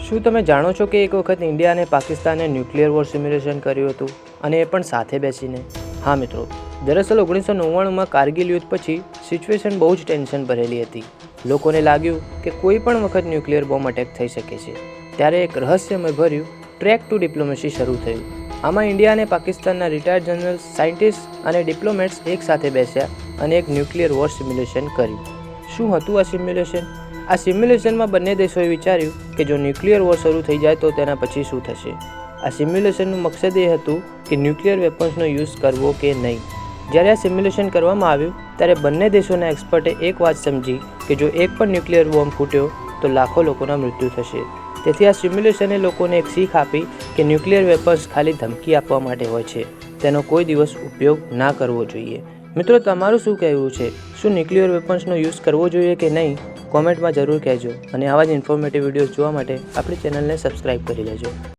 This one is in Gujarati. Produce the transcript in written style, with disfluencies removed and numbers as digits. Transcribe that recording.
શું તમે જાણો છો કે એક વખત ઇન્ડિયા અને પાકિસ્તાને ન્યુક્લિયર વોર સિમ્યુલેશન કર્યું હતું, અને એ પણ સાથે બેસીને? હા મિત્રો, દરઅસલ 1999માં કારગિલ યુદ્ધ પછી સિચ્યુએશન બહુ જ ટેન્શન ભરેલી હતી. લોકોને લાગ્યું કે કોઈ પણ વખત ન્યુક્લિયર બોમ્બ અટેક થઈ શકે છે. ત્યારે એક રહસ્યમય ભર્યું ટ્રેક ટુ ડિપ્લોમેસી શરૂ થયું. આમાં ઇન્ડિયા અને પાકિસ્તાનના રિટાયર્ડ જનરલ્સ, સાયન્ટિસ્ટ અને ડિપ્લોમેટ્સ એક સાથે બેસ્યા અને એક ન્યુક્લિયર વોર સિમ્યુલેશન કર્યું. શું હતું આ સિમ્યુલેશન? આ સિમ્યુલેશનમાં બંને દેશોએ વિચાર્યું કે જો ન્યુક્લિયર વોર શરૂ થઈ જાય તો તેના પછી શું થશે. આ સિમ્યુલેશનનું મકસદ એ હતું કે ન્યુક્લિયર વેપન્સનો યુઝ કરવો કે નહીં. જ્યારે આ સિમ્યુલેશન કરવામાં આવ્યું ત્યારે બંને દેશોના એક્સપર્ટે એક વાત સમજી કે જો એક પણ ન્યુક્લિયર બોમ્બ ફૂટ્યો તો લાખો લોકોના મૃત્યુ થશે. તેથી આ સિમ્યુલેશને લોકોને એક શીખ આપી કે ન્યુક્લિયર વેપન્સ ખાલી ધમકી આપવા માટે હોય છે, તેનો કોઈ દિવસ ઉપયોગ ના કરવો જોઈએ. મિત્રો, તમારું શું કહેવું છે? શું ન્યુક્લિયર વેપન્સનો યુઝ કરવો જોઈએ કે નહીં? કોમેન્ટમાં જરૂર કહેજો, અને આવા જ ઇન્ફોર્મેટિવ વિડીયોઝ જોવા માટે આપણી ચેનલને સબસ્ક્રાઈબ કરી લેજો.